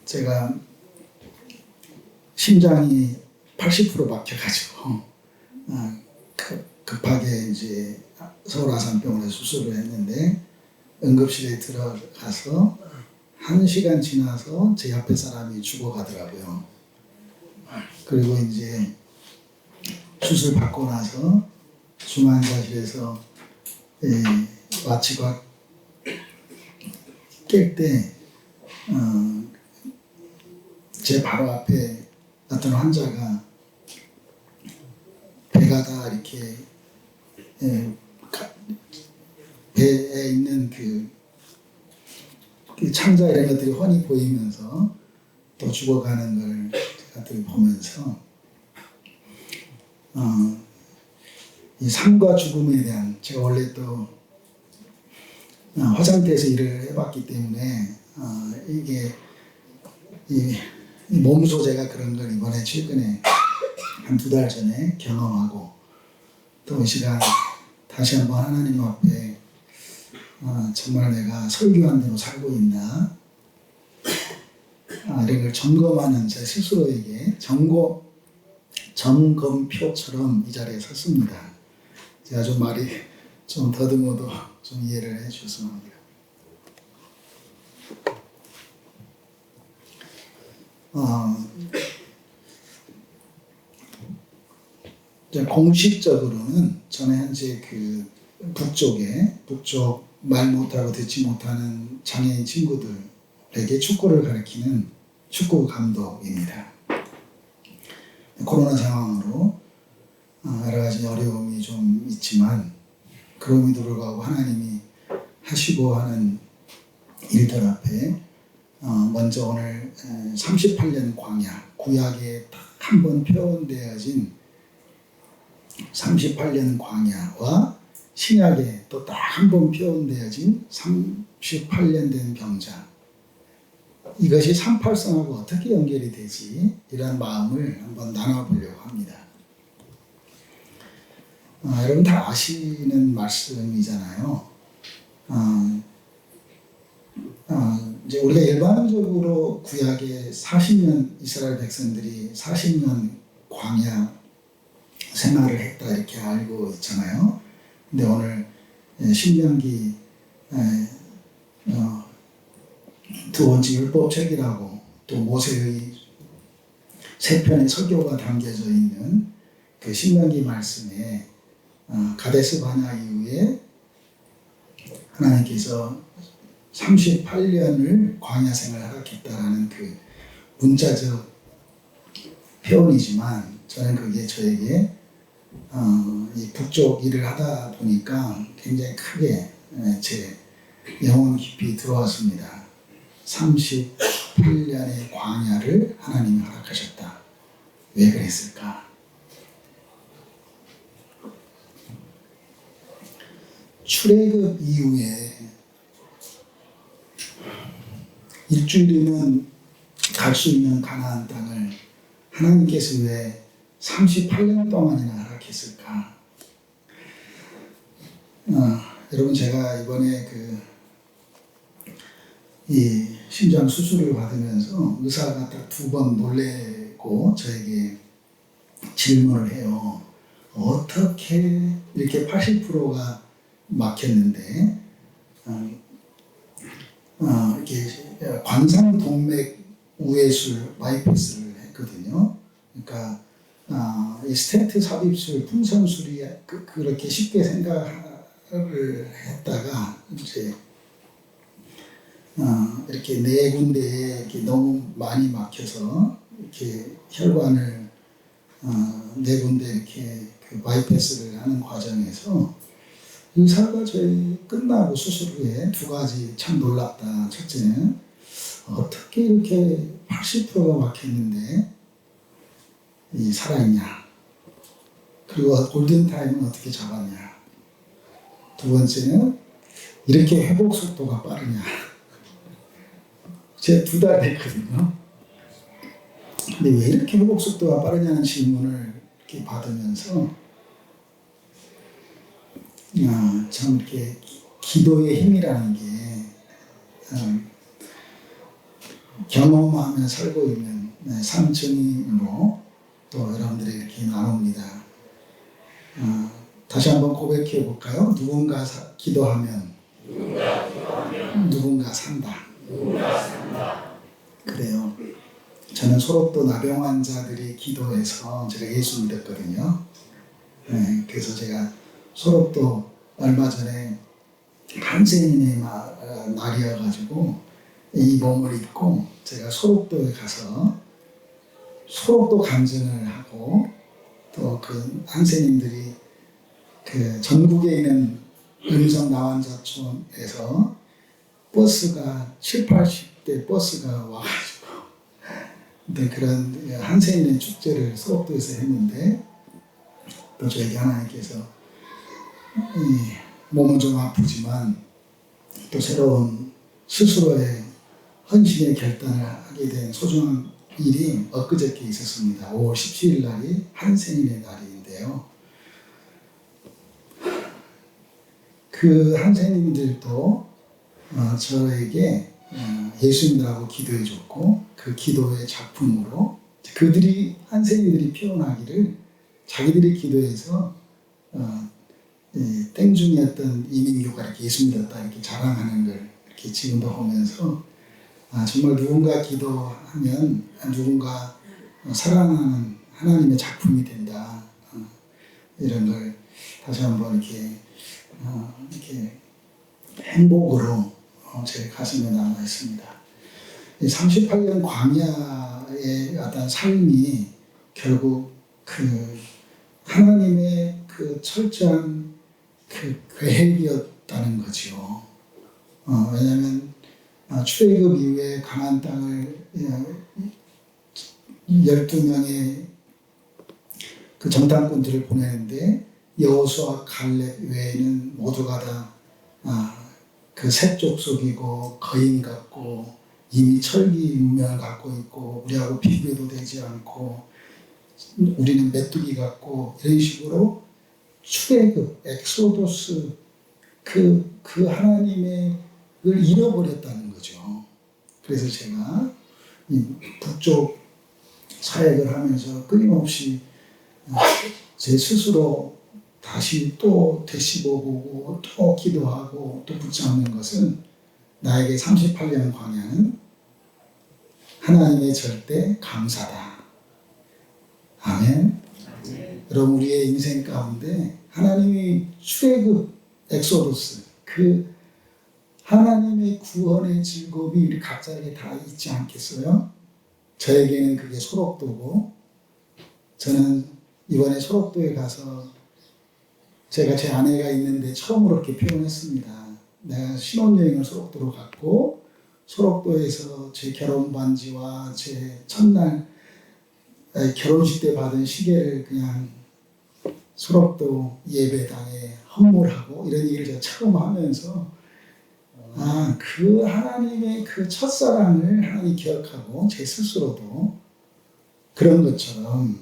제가 심장이 80% 막혀가지고 급하게 이제 서울 아산병원에 수술을 했는데 응급실에 들어가서 1시간 지나서 제 옆에 사람이 죽어가더라고요. 그리고 이제 수술 받고 나서 중환자실에서 마취고 깰 때 제 바로 앞에 어떤 환자가 배가 다 이렇게 배에 있는 그 창자 이런 것들이 훤히 보이면서 또 죽어가는 걸 제가 보면서 이 삶과 죽음에 대한, 제가 원래 또 화장대에서 일을 해봤기 때문에 이게 이 몸 소재가 그런 걸 이번에 최근에 한 2달 전에 경험하고 또 이 시간 다시 한번 하나님 앞에 정말 내가 설교한 대로 살고 있나 이런 걸 점검하는 제 스스로에게 점검표처럼 이 자리에 섰습니다. 제가 좀 말이 좀 더듬어도 좀 이해를 해주셨으면 합니다. 공식적으로는 저는 현재 그 북쪽 말 못하고 듣지 못하는 장애인 친구들에게 축구를 가르치는 축구 감독입니다. 코로나 상황으로 여러 가지 어려움이 좀 있지만 그럼에도 불구하고 하나님이 하시고 하는 일들 앞에 먼저 오늘 38년 광야, 구약에 딱 한 번 표현되어진 38년 광야와 신약에 또 딱 한 번 표현되어진 38년 된 병자, 이것이 38성하고 어떻게 연결이 되지? 이런 마음을 한번 나눠보려고 합니다. 여러분 다 아시는 말씀이잖아요. 이제 우리가 일반적으로 구약에 40년 이스라엘 백성들이 40년 광야 생활을 했다 이렇게 알고 있잖아요. 근데 오늘 신명기 두 번째 율법책이라고 또 모세의 3편의 설교가 담겨져 있는 그 신명기 말씀에 가데스 바냐 이후에 하나님께서 38년을 광야 생활을 하겠다라는 그 문자적 표현이지만 저는 그게 저에게 이 북쪽 일을 하다 보니까 굉장히 크게 제 영혼 깊이 들어왔습니다. 38년의 광야를 하나님이 허락하셨다. 왜 그랬을까? 출애굽 이후에 일주일이면 갈 수 있는 가나안 땅을 하나님께서 왜 38년 동안이나 허락했을까? 여러분 제가 이번에 이 심장 수술을 받으면서 의사가 딱 2번 놀래고 저에게 질문을 해요. 어떻게 이렇게 80%가 막혔는데 이렇게 관상동맥 우회술 바이패스를 했거든요. 그러니까 이 스텐트 삽입술, 풍선술이 그렇게 쉽게 생각을 했다가 이제 이렇게 4군데에 이렇게 너무 많이 막혀서 이렇게 혈관을 4군데 이렇게 그 바이패스를 하는 과정에서 의사가 저희 끝나고 수술 후에 2가지 참 놀랍다. 첫째는 어떻게 이렇게 80%가 막혔는데 살아있냐. 그리고 골든타임은 어떻게 잡았냐. 2번째는 이렇게 회복 속도가 빠르냐. 제가 2달 됐거든요. 근데 왜 이렇게 회복 속도가 빠르냐는 질문을 이렇게 받으면서 참 이렇게 기도의 힘이라는 게 경험하며 살고 있는 삶 증인으로 또 여러분들이 이렇게 나눕니다. 다시 한번 고백해 볼까요? 누군가 기도하면 누군가 산다. 그래요. 저는 소록도 나병 환자들이 기도해서 제가 예수 믿었거든요. 그래서 제가 소록도 얼마 전에 한센인의 날이어가지고 이 몸을 입고 제가 소록도에 가서 소록도 간증을 하고 또 그 한센인들이 그 전국에 있는 음성 나환자촌에서 버스가 7, 80대 버스가 와가지고 그런 한센인의 축제를 소록도에서 했는데 또 저에게 하나님께서 몸은 좀 아프지만 또 새로운 스스로의 헌신의 결단을 하게 된 소중한 일이 엊그저께 있었습니다. 5월 17일 날이 한센인의 날인데요. 그 한센인들도 저에게 예수님이라고 기도해 줬고 그 기도의 작품으로 그들이 한센인들이 피어나기를 자기들이 기도해서 땡중이었던 이민교가 이렇게 예수 믿었다 이렇게 자랑하는 걸 이렇게 지금도 보면서 정말 누군가 기도하면 누군가 사랑하는 하나님의 작품이 된다. 이런 걸 다시 한번 이렇게 행복으로 제 가슴에 남아 있습니다. 38년 광야의 어떤 삶이 결국 그 하나님의 그 철저한 그 계획이었다는 거죠. 왜냐하면 출애굽 이후에 가나안 땅을 12명의 그 정탐꾼들을 보내는데 여호수아 갈렙 외에는 모두가 다 그 셋족속이고 거인 같고 이미 철기 문명을 갖고 있고 우리하고 비교도 되지 않고 우리는 메뚜기 같고 이런 식으로 출애굽 엑소도스 그 하나님의 을 잃어버렸다는 거죠. 그래서 제가 이 북쪽 사역을 하면서 끊임없이 제 스스로 다시 또 되씹어보고 또 기도하고 또 붙잡는 것은 나에게 38년 광야는 하나님의 절대 감사다. 아멘. 여러분 우리의 인생 가운데 하나님이 출애굽 엑소도스 그 하나님의 구원의 즐거움이 우리 각자에게 다 있지 않겠어요? 저에게는 그게 소록도고 저는 이번에 소록도에 가서 제가 제 아내가 있는데 처음으로 이렇게 표현했습니다. 내가 신혼여행을 소록도로 갔고 소록도에서 제 결혼 반지와 제 첫날 결혼식 때 받은 시계를 그냥 소록도 예배당에 헌물하고 이런 얘기를 제가 처음 하면서 그 하나님의 그 첫사랑을 하나님 기억하고 제 스스로도 그런 것처럼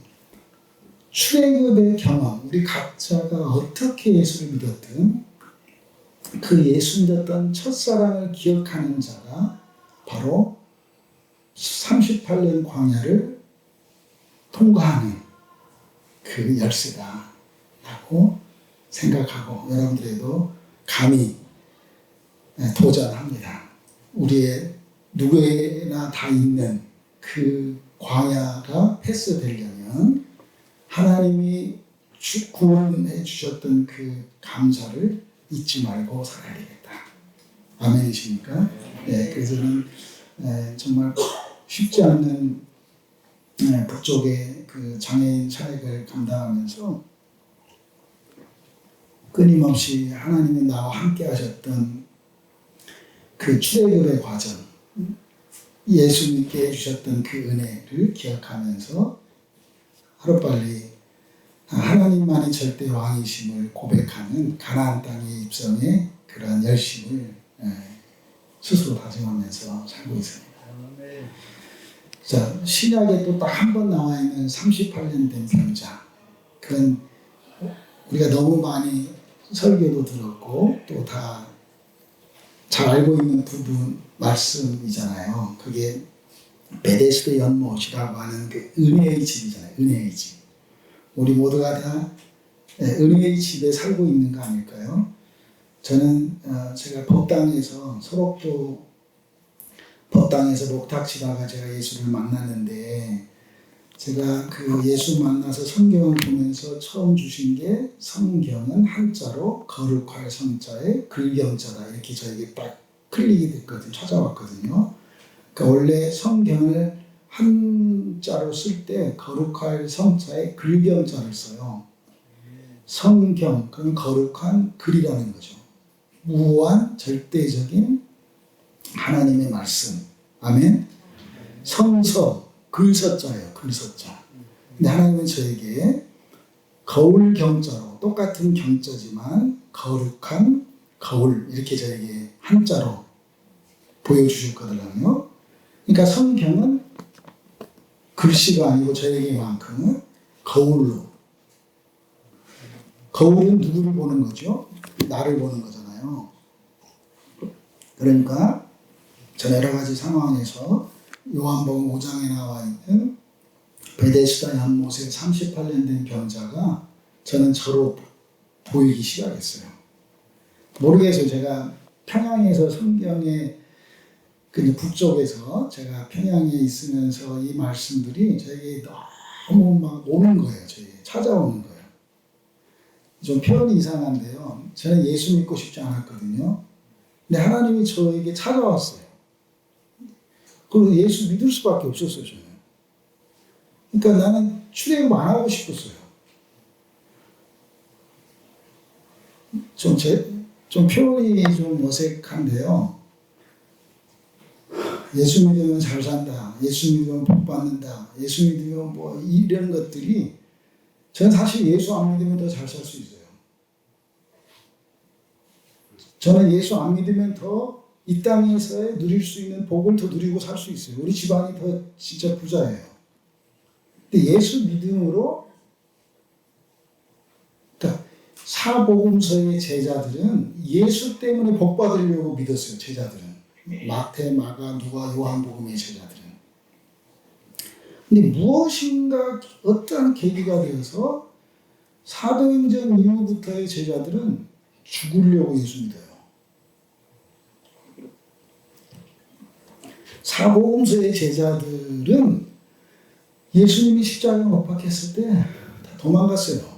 출애굽의 경험, 우리 각자가 어떻게 예수를 믿었든 그 예수 믿었던 첫사랑을 기억하는 자가 바로 38년 광야를 통과하는 그 열쇠다라고 생각하고 여러분들에도 감히 도전합니다. 우리의 누구에게나 다 있는 그 광야가 패스되려면 하나님이 구원해 주셨던 그 감사를 잊지 말고 살아야 되겠다. 아멘이십니까? 네, 그래서 저는 정말 쉽지 않는 북쪽의 그 장애인 사역을 감당하면서 끊임없이 하나님이 나와 함께 하셨던 그 출애굽의 과정, 예수님께 해주셨던 그 은혜를 기억하면서 하루빨리 하나님만이 절대 왕이심을 고백하는 가나안 땅의 입성의 그런 열심을 스스로 다짐하면서 살고 있습니다. 자, 신약에 또 딱 한 번 나와 있는 38년 된 병자. 그건 우리가 너무 많이 설교도 들었고 또 다 잘 알고 있는 부분 말씀이잖아요. 그게 베데스다 연못이라고 하는 그 은혜의 집이잖아요. 은혜의 집. 우리 모두가 다 은혜의 집에 살고 있는 거 아닐까요? 저는 제가 법당에서 소록도 법당에서 목탁치다가 제가 예수를 만났는데 제가 그 예수 만나서 성경을 보면서 처음 주신 게 성경은 한자로 거룩할 성자에 글경자다 이렇게 저에게 딱 클릭이 됐거든요. 찾아왔거든요. 그러니까 원래 성경을 한자로 쓸 때 거룩할 성자에 글경자를 써요. 성경, 그건 거룩한 글이라는 거죠. 무한 절대적인 하나님의 말씀. 아멘. 성서, 글서자예요. 글서자. 근데 하나님은 저에게 거울 경자로 똑같은 경자지만 거룩한 거울 이렇게 저에게 한자로 보여주셨거든요. 그러니까 성경은 글씨가 아니고 저에게만큼은 거울로. 거울은 누구를 보는 거죠? 나를 보는 거잖아요. 그러니까 저는 여러 가지 상황에서 요한복음 5장에 나와 있는 베데스다 연못에 38년 된 병자가 저는 저로 보이기 시작했어요. 모르겠어요. 제가 평양에서 성경의 그 북쪽에서 제가 평양에 있으면서 이 말씀들이 저에게 너무 막 오는 거예요. 저에게 찾아오는 거예요. 좀 표현이 이상한데요. 저는 예수 믿고 싶지 않았거든요. 근데 하나님이 저에게 찾아왔어요. 그리고 예수 믿을 수밖에 없었어요. 저는. 그러니까 나는 출애굽 안 하고 싶었어요. 좀 표현이 좀 어색한데요. 예수 믿으면 잘 산다. 예수 믿으면 복 받는다. 예수 믿으면 뭐 이런 것들이 저는 사실 예수 안 믿으면 더 잘 살 수 있어요. 저는 예수 안 믿으면 더 이 땅에서 누릴 수 있는 복을 더 누리고 살 수 있어요. 우리 집안이 더 진짜 부자예요. 근데 예수 믿음으로 그러니까 사복음서의 제자들은 예수 때문에 복 받으려고 믿었어요. 제자들은. 마태, 마가, 누가, 요한복음의 제자들은. 근데 무엇인가 어떠한 계기가 되어서 사도행전 이후부터의 제자들은 죽으려고 예수 믿어요. 사복음서의 제자들은 예수님이 십자가에 못 박혔을 때 다 도망갔어요.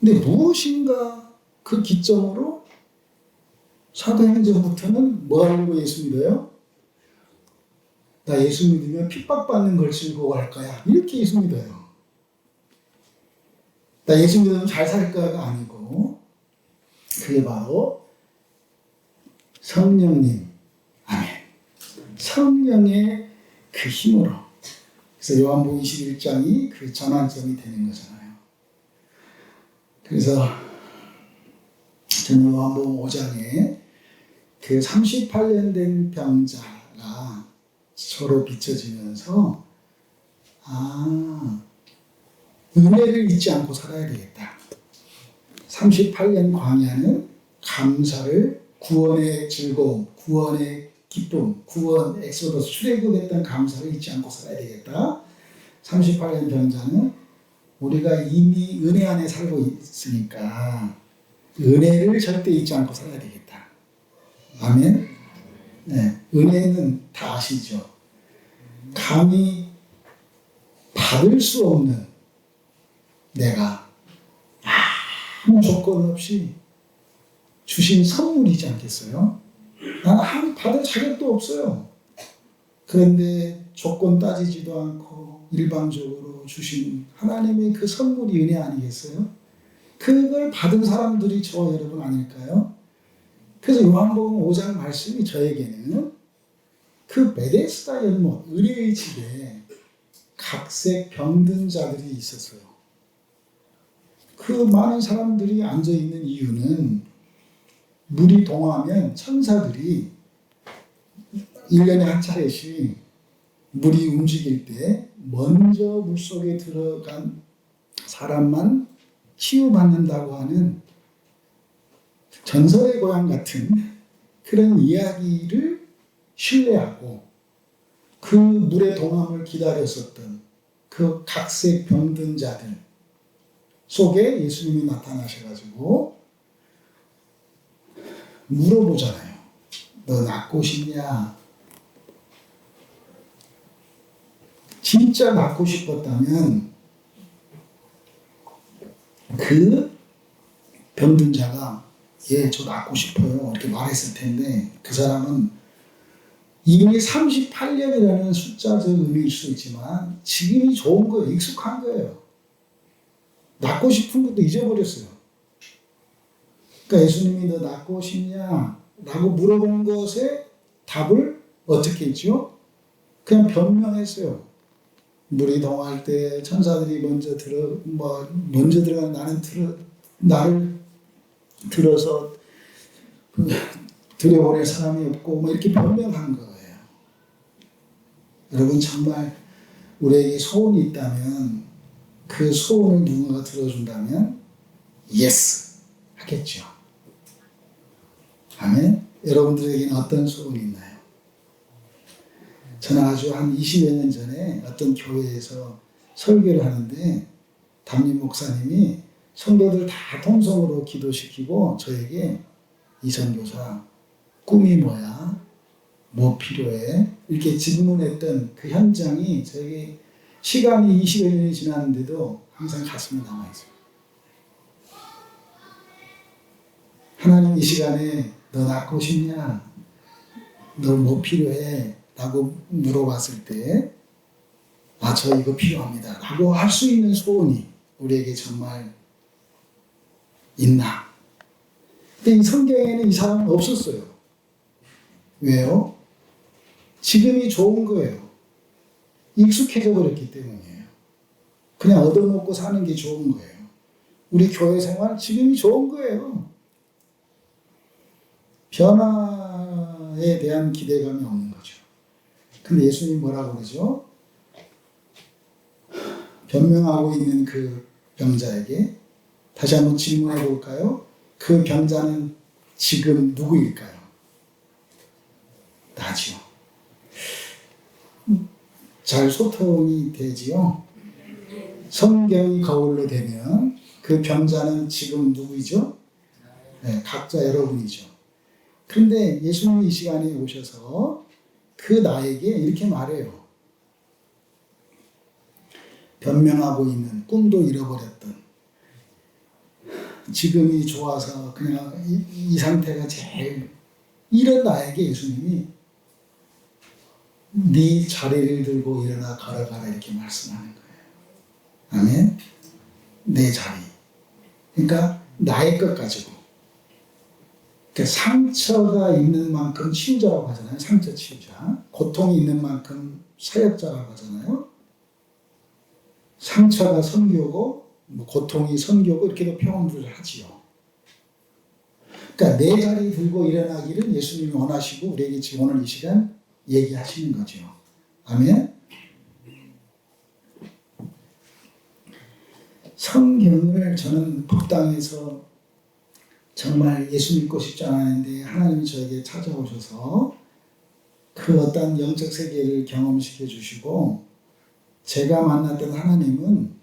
근데 무엇인가 그 기점으로 사도행전부터는 뭐 하려고 예수 믿어요? 나 예수 믿으면 핍박받는 걸 즐거워할 거야. 이렇게 예수 믿어요. 나 예수 믿으면 잘 살 거야가 아니고 그게 바로 성령님. 아멘. 성령의 그 힘으로. 그래서 요한복음 21장이 그 전환점이 되는 거잖아요. 그래서 저는 요한복음 5장에 그 38년 된 병자가 저로 비춰지면서 은혜를 잊지 않고 살아야 되겠다. 38년 광야는 감사를 구원의 즐거움, 구원의 기쁨, 구원, 엑소더스, 출애굽했던 감사를 잊지 않고 살아야 되겠다. 38년 병자는 우리가 이미 은혜 안에 살고 있으니까 은혜를 절대 잊지 않고 살아야 되겠다. 아멘. 네, 은혜는 다 아시죠? 감히 받을 수 없는 내가 아무 조건 없이 주신 선물이지 않겠어요? 나는 받을 자격도 없어요. 그런데 조건 따지지도 않고 일방적으로 주신 하나님의 그 선물이 은혜 아니겠어요? 그걸 받은 사람들이 저와 여러분 아닐까요? 그래서 요한복음 5장 말씀이 저에게는 그 베데스다 연못, 의뢰의 집에 각색 병든 자들이 있었어요. 그 많은 사람들이 앉아있는 이유는 물이 동하면 천사들이 1년에 한 차례씩 물이 움직일 때 먼저 물속에 들어간 사람만 치유받는다고 하는 전설의 고향 같은 그런 이야기를 신뢰하고 그 그 물의 동함을 기다렸었던 그 각색 병든 자들 속에 예수님이 나타나셔가지고 물어보잖아요. 너 낫고 싶냐? 진짜 낫고 싶었다면 그 병든 자가 예, 저 낫고 싶어요 이렇게 말했을 텐데 그 사람은 이미 38년이라는 숫자적 의미일 수 있지만 지금이 좋은 거예요. 익숙한 거예요. 낫고 싶은 것도 잊어버렸어요. 그러니까 예수님이 너 낫고 싶냐? 라고 물어본 것에 답을 어떻게 했죠? 그냥 변명했어요. 물이 동할 때 천사들이 먼저 들어가 나를 들어서 들여보낼 사람이 없고 이렇게 변명한 거예요. 여러분 정말 우리에게 소원이 있다면 그 소원을 누군가 들어준다면 예스 하겠죠. 아멘. 여러분들에게는 어떤 소원이 있나요? 저는 아주 한 20여 년 전에 어떤 교회에서 설교를 하는데 담임 목사님이 성도들 다 통성으로 기도시키고 저에게 이 선교사 꿈이 뭐야? 뭐 필요해? 이렇게 질문했던 그 현장이 저에게 시간이 20여 년이 지났는데도 항상 가슴에 남아있어요. 하나님 이 시간에 너 낫고 싶냐? 너 뭐 필요해? 라고 물어봤을 때 아, 저 이거 필요합니다. 라고 할 수 있는 소원이 우리에게 정말 있나? 근데 이 성경에는 이 사람은 없었어요. 왜요? 지금이 좋은 거예요. 익숙해져 버렸기 때문이에요. 그냥 얻어먹고 사는 게 좋은 거예요. 우리 교회 생활 지금이 좋은 거예요. 변화에 대한 기대감이 없는 거죠. 근데 예수님 뭐라고 그러죠? 변명하고 있는 그 병자에게 다시 한번 질문해 볼까요? 그 병자는 지금 누구일까요? 나지요. 잘 소통이 되지요. 성경이 거울로 되면 그 병자는 지금 누구이죠? 네, 각자 여러분이죠. 그런데 예수님이 이 시간에 오셔서 그 나에게 이렇게 말해요. 변명하고 있는 꿈도 잃어버렸던 지금이 좋아서 그냥 이 상태가 제일 이런 나에게 예수님이 네 자리를 들고 일어나 걸어가라 이렇게 말씀하는 거예요. 아멘. 내 자리. 그러니까 나의 것 가지고. 그러니까 상처가 있는 만큼 치유자라고 하잖아요. 상처 치유자. 고통이 있는 만큼 사역자라고 하잖아요. 상처가 선교고 고통이 선교고 이렇게도 표현을 하지요. 그러니까 내 자리 들고 일어나기를 예수님이 원하시고 우리에게 지금 오늘 이 시간 얘기하시는 거죠. 아멘. 성경을 저는 북당에서 정말 예수 믿고 싶지 않았는데 하나님이 저에게 찾아오셔서 그 어떤 영적 세계를 경험시켜 주시고 제가 만났던 하나님은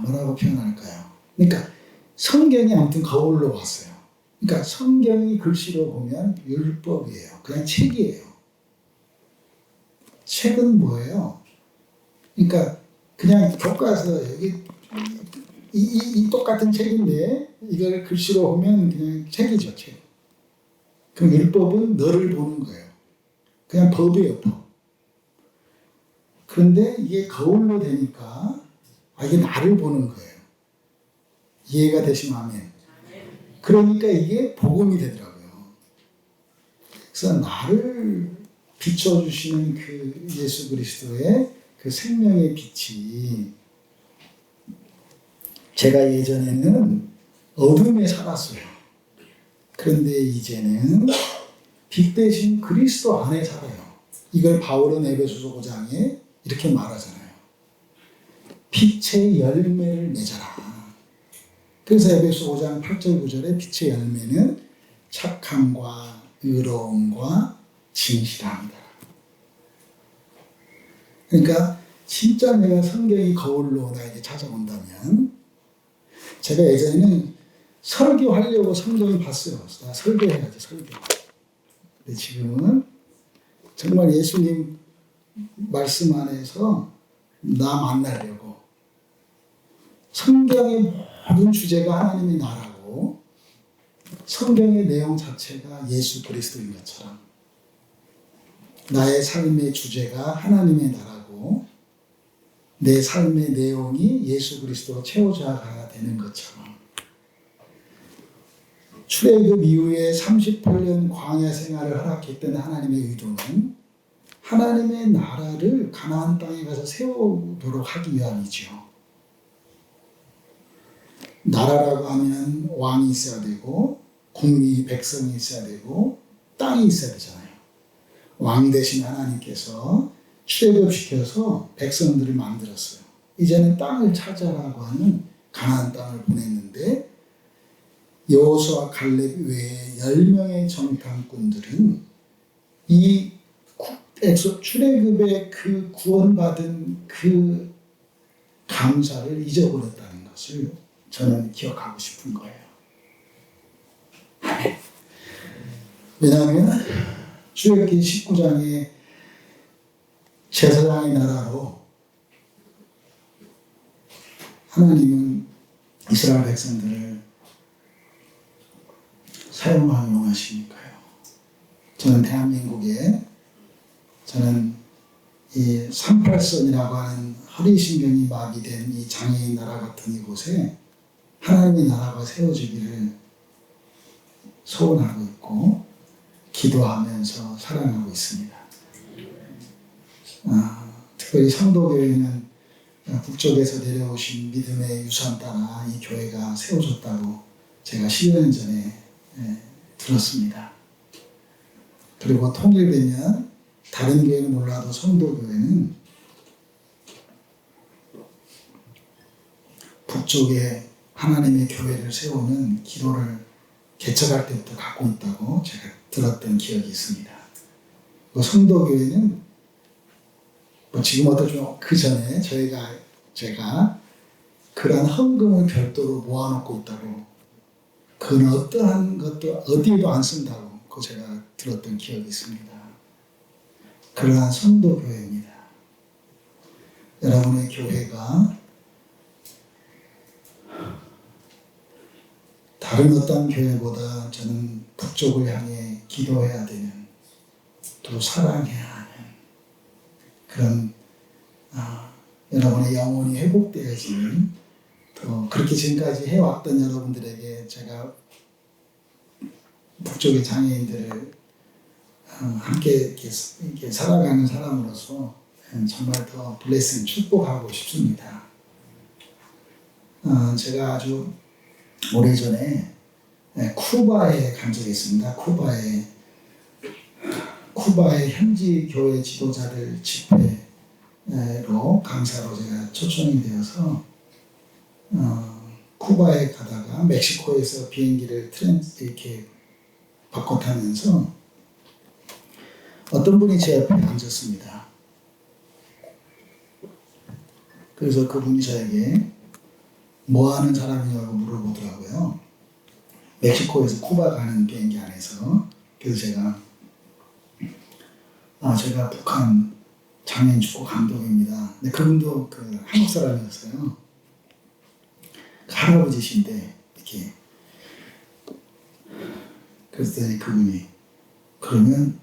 뭐라고 표현할까요? 그러니까 성경이 아무튼 거울로 봤어요. 그러니까 성경이 글씨로 보면 율법이에요. 그냥 책이에요. 책은 뭐예요? 그러니까 그냥 교과서 여기 이 똑같은 책인데 이걸 글씨로 보면 그냥 책이죠, 책. 그럼 율법은 너를 보는 거예요. 그냥 법이에요, 법. 그런데 이게 거울로 되니까 이게 나를 보는 거예요. 이해가 되시면 아멘. 그러니까 이게 복음이 되더라고요. 그래서 나를 비춰주시는 그 예수 그리스도의 그 생명의 빛이 제가 예전에는 어둠에 살았어요. 그런데 이제는 빛 대신 그리스도 안에 살아요. 이걸 바울은 에베소서 5장에 이렇게 말하잖아요. 빛의 열매를 맺어라. 그래서 에베소 5장 8절 9절에 빛의 열매는 착함과 의로움과 진실함이다. 그러니까 진짜 내가 성경이 거울로 나에게 찾아온다면, 제가 예전에는 설교하려고 성경을 봤어요. 나 설교해야지, 설교. 근데 지금은 정말 예수님 말씀 안에서 나 만나려고, 성경의 모든 주제가 하나님의 나라고 성경의 내용 자체가 예수 그리스도인 것처럼, 나의 삶의 주제가 하나님의 나라고 내 삶의 내용이 예수 그리스도로 채워져야 되는 것처럼, 출애굽 이후에 38년 광야 생활을 허락했던 하나님의 의도는 하나님의 나라를 가나안 땅에 가서 세우도록 하기 위함이죠. 나라라고 하면 왕이 있어야 되고 국민이, 백성이 있어야 되고 땅이 있어야 되잖아요. 왕 대신 하나님께서 출애굽시켜서 백성들을 만들었어요. 이제는 땅을 찾아라고 하는 가나안 땅을 보냈는데, 여호수아 갈렙 외에 10명의 정탐꾼들은 이 출애굽의 그 구원받은 그 감사를 잊어버렸다는 것을 저는 기억하고 싶은 거예요. 왜냐하면 출애굽기 19장에 제사장의 나라로 하나님은 이스라엘 백성들을 사용하며 용하시니까요. 저는 대한민국에, 저는 이 38선이라고 하는 허리신경이 마비된 이 장애인 나라 같은 이곳에 하나님의 나라가 세워지기를 소원하고 있고 기도하면서 사랑하고 있습니다. 특별히 성도교회는 북쪽에서 내려오신 믿음의 유산 따라 이 교회가 세워졌다고 제가 10년 전에 들었습니다. 그리고 통일되면 다른 교회는 몰라도 성도교회는 북쪽에 하나님의 교회를 세우는 기도를 개척할 때부터 갖고 있다고 제가 들었던 기억이 있습니다. 성도교회는 지금 어떠죠? 그 전에 제가 그러한 헌금을 별도로 모아놓고 있다고, 그건 어떠한 것도 어디에도 안 쓴다고 그거 제가 들었던 기억이 있습니다. 그러한 성도교회입니다. 여러분의 교회가 다른 어떤 교회보다 저는 북쪽을 향해 기도해야 되는, 또 사랑해야 하는 그런 여러분의 영혼이 회복되어지는, 또 그렇게 지금까지 해왔던 여러분들에게 제가 북쪽의 장애인들을 함께 이렇게 살아가는 사람으로서 정말 더 블레싱, 축복하고 싶습니다. 제가 아주 오래전에 쿠바에 간 적이 있습니다. 쿠바의 현지 교회 지도자들 집회로 강사로 제가 초청이 되어서 쿠바에 가다가 멕시코에서 비행기를 이렇게 바꿔 타면서 어떤 분이 제 옆에 앉았습니다. 그래서 그분이 저에게 뭐 하는 사람이냐고 물어보더라고요. 멕시코에서 쿠바 가는 비행기 안에서. 그래서 제가 북한 장애인 축구 감독입니다. 근데 그분도 한국 사람이었어요. 할아버지신데 이렇게. 그랬더니 그분이, 그러면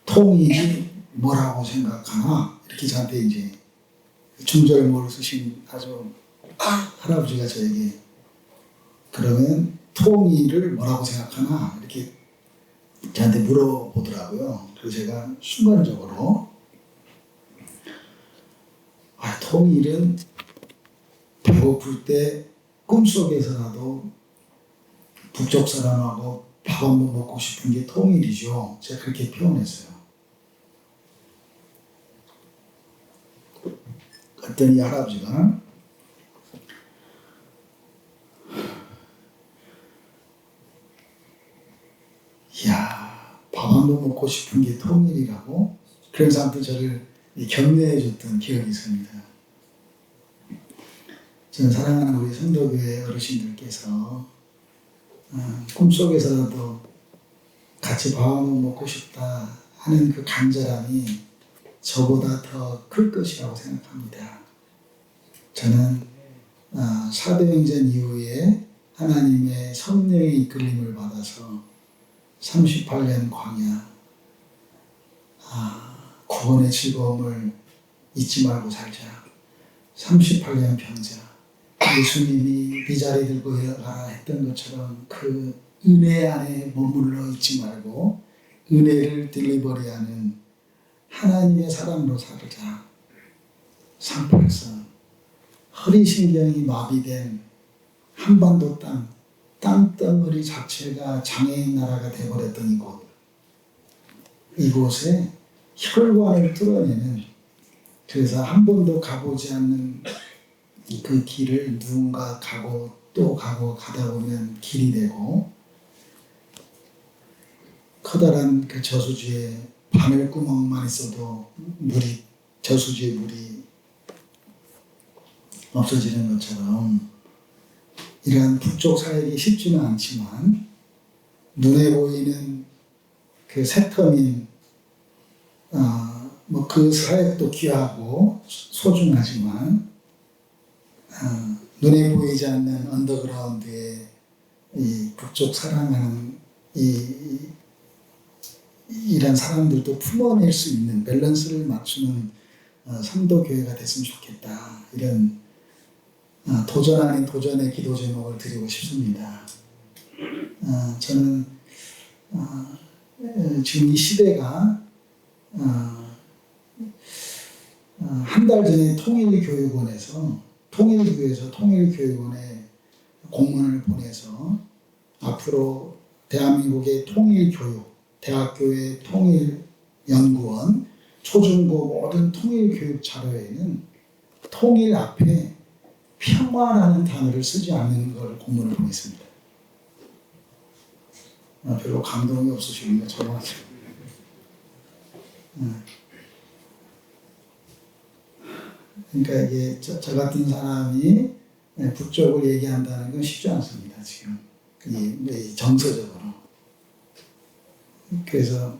통일이 뭐라고 생각하나? 이렇게 저한테 이제 중절모를 쓰신 아주 할아버지가 저에게, 그러면 통일을 뭐라고 생각하나? 이렇게 저한테 물어보더라고요. 그래서 제가 순간적으로 통일은 배고플 때 꿈속에서라도 북쪽 사람하고 밥 한 번 먹고 싶은 게 통일이죠. 제가 그렇게 표현했어요. 그랬더니 할아버지가 이야, 밥 한 번 먹고 싶은 게 통일이라고? 그런 사람도 저를 격려해 줬던 기억이 있습니다. 저는 사랑하는 우리 성도교회 어르신들께서 꿈속에서라도 같이 밥을 먹고 싶다 하는 그 간절함이 저보다 더 클 것이라고 생각합니다. 저는 사도행전 이후에 하나님의 성령의 이끌림을 받아서 38년 광야, 구원의 즐거움을 잊지 말고 살자. 38년 병자, 예수님이 네 자리 들고 일어나라 했던 것처럼 그 은혜 안에 머물러 있지 말고 은혜를 딜리버리하는 하나님의 사람으로 살자. 38선, 허리신경이 마비된 한반도 땅덩어리 자체가 장애인 나라가 되어버렸던 이곳에 혈관을 뚫어내는, 그래서 한 번도 가보지 않는 그 길을 누군가 가고 또 가고 가다 보면 길이 되고, 커다란 그 저수지에 바늘구멍만 있어도 저수지에 물이 없어지는 것처럼 이러한 북쪽 사역이 쉽지는 않지만 눈에 보이는 그 새터민 그 사역도 귀하고 소중하지만 눈에 보이지 않는 언더그라운드에 이 북쪽 사랑하는 이런 사람들도 품어낼 수 있는 밸런스를 맞추는 성도교회가 됐으면 좋겠다. 이런 도전 아닌 도전의 기도 제목을 드리고 싶습니다. 저는 지금 이 시대가 한 달 전에 통일교육원에 공문을 보내서 앞으로 대한민국의 통일교육, 대학교의 통일연구원, 초중고 모든 통일교육 자료에는 통일 앞에 평화라는 단어를 쓰지 않는 걸 공문을 보냈습니다. 별로 감동이 없으시군요. 저는. 그러니까 이게 저 같은 사람이 북쪽을 얘기한다는 건 쉽지 않습니다. 지금 이 정서적으로. 그래서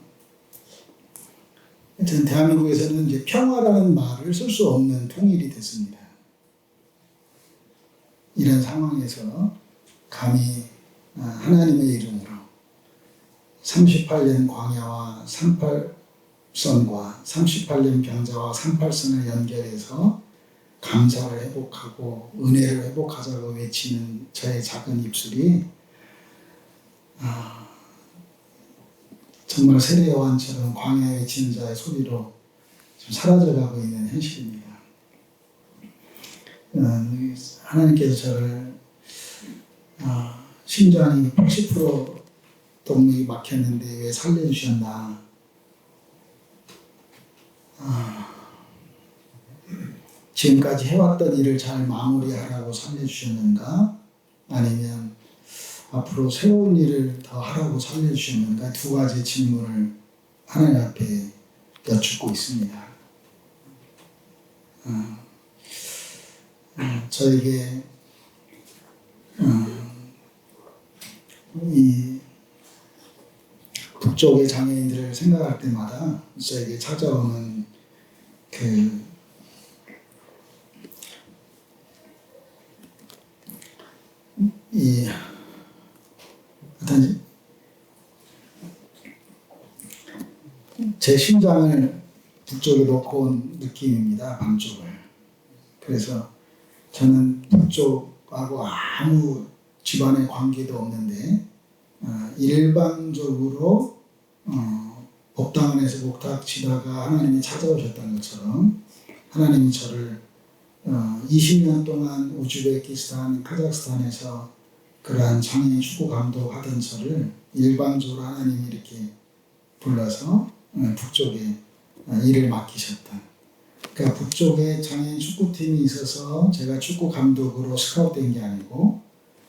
전 대한민국에서는 이제 평화라는 말을 쓸 수 없는 통일이 됐습니다. 이런 상황에서 감히 하나님의 이름으로 38년 광야와 38선과 38년 병자와 38선을 연결해서 감사를 회복하고 은혜를 회복하자고 외치는 저의 작은 입술이 정말 세례 요한처럼 광야에 외치는 자의 소리로 지금 사라져가고 있는 현실입니다. 하나님께서 저를 심장이 80% 동력이 막혔는데 왜 살려주셨나? 지금까지 해왔던 일을 잘 마무리하라고 살려주셨는가? 아니면 앞으로 새로운 일을 더 하라고 살려주셨는가? 두 가지 질문을 하나님 앞에 여쭙고 있습니다. 저에게 이 북쪽의 장애인들을 생각할 때마다 저에게 찾아오는 어떤 제 심장을 북쪽에 놓고 온 느낌입니다. 밤쪽을. 그래서 저는 북쪽하고 아무 집안의 관계도 없는데 일방적으로 법당원에서 목탁 치다가 하나님이 찾아오셨다는 것처럼 하나님이 저를 20년 동안 우즈베키스탄, 카자흐스탄에서 그러한 장애인 축구 감독하던 저를 일방적으로 하나님이 이렇게 불러서 북쪽에 일을 맡기셨다. 그러니까 북쪽에 장애인 축구팀이 있어서 제가 축구 감독으로 스카웃된 게 아니고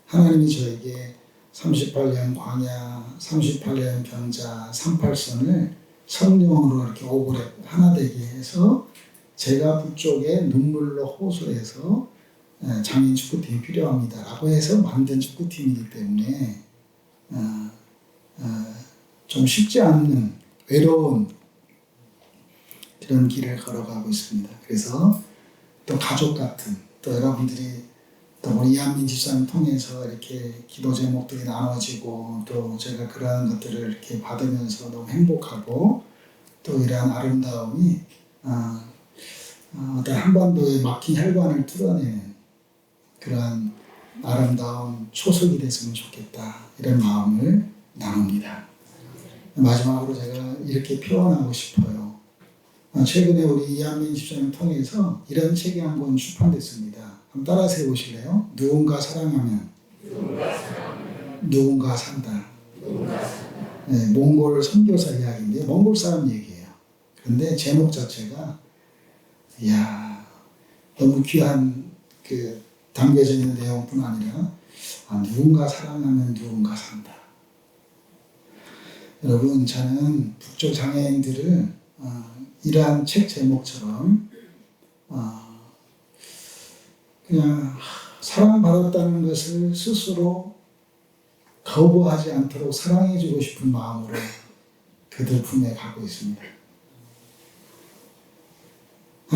하나님이 저에게 38년 광야, 38년 병자, 38선을 성령으로 이렇게 오그레 하나 되게 해서 제가 북쪽에 눈물로 호소해서 장애인 축구팀이 필요합니다라고 해서 만든 축구팀이기 때문에 좀 쉽지 않은 외로운 그런 길을 걸어가고 있습니다. 그래서 또 가족 같은 또 여러분들이 또 우리 이한민 집사님 통해서 이렇게 기도 제목들이 나눠지고 또 제가 그러한 것들을 이렇게 받으면서 너무 행복하고 또 이러한 아름다움이 어떤 한반도의 막힌 혈관을 뚫어내는 그러한 아름다운 초석이 됐으면 좋겠다 이런 마음을 나눕니다. 마지막으로 제가 이렇게 표현하고 싶어요. 최근에 우리 이한민 집사님 통해서 이런 책이 한 권 출판됐습니다. 한번 따라서 해보실래요? 누군가 사랑하면 누군가 산다. 네, 몽골 선교사 이야기인데 몽골 사람 얘기예요. 그런데 제목 자체가 이야 너무 귀한 그 담겨져 있는 내용뿐 아니라 누군가 사랑하면 누군가 산다. 여러분 저는 북쪽 장애인들을 이러한 책 제목처럼 그냥 사랑받았다는 것을 스스로 거부하지 않도록 사랑해주고 싶은 마음으로 그들 품에 가고 있습니다.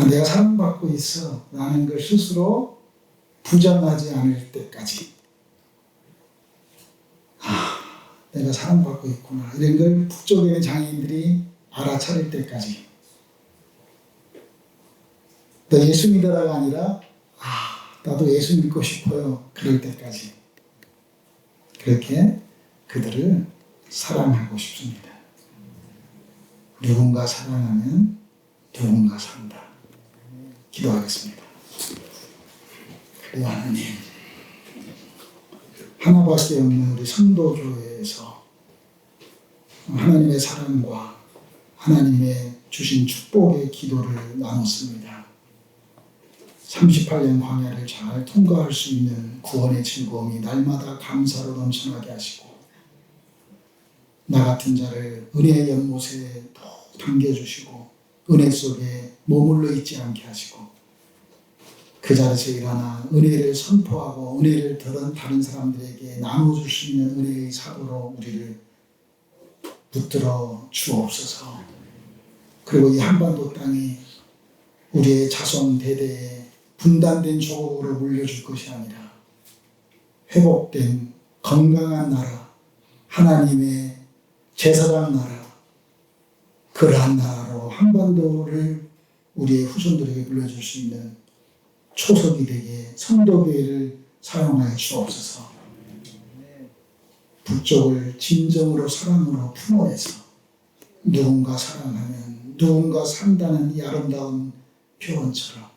내가 사랑받고 있어 라는 걸 스스로 부정하지 않을 때까지 내가 사랑받고 있구나 이런 걸 북쪽에 있는 장애인들이 알아차릴 때까지 너 예수 믿어라가 아니라 나도 예수 믿고 싶어요 그럴 때까지 그렇게 그들을 사랑하고 싶습니다. 누군가 사랑하면 누군가 산다. 기도하겠습니다. 그리고 하나님 하나밖에 없는 우리 성도교회에서 하나님의 사랑과 하나님의 주신 축복의 기도를 나눴습니다. 38년 광야를 잘 통과할 수 있는 구원의 즐거움이 날마다 감사로 넘쳐나게 하시고 나 같은 자를 은혜의 연못에 또 당겨주시고 은혜 속에 머물러 있지 않게 하시고 그 자리에서 일어나 은혜를 선포하고 은혜를 들은 다른 사람들에게 나눠줄 수 있는 은혜의 사도로 우리를 붙들어 주옵소서. 그리고 이 한반도 땅이 우리의 자손 대대에 분단된 조국으로 물려줄 것이 아니라 회복된 건강한 나라, 하나님의 제사장 나라, 그러한 나라로 한반도를 우리의 후손들에게 물려줄 수 있는 초석이 되게 성도교회를 사용하여 주옵소서. 북쪽을 진정으로 사랑으로 품어내서 누군가 사랑하면 누군가 산다는 이 아름다운 표현처럼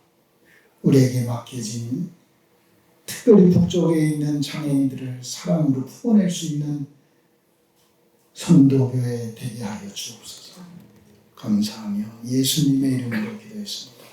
우리에게 맡겨진 특별히 북쪽에 있는 장애인들을 사랑으로 품어낼 수 있는 성도교회 되게 하여 주옵소서. 감사하며 예수님의 이름으로 기도했습니다.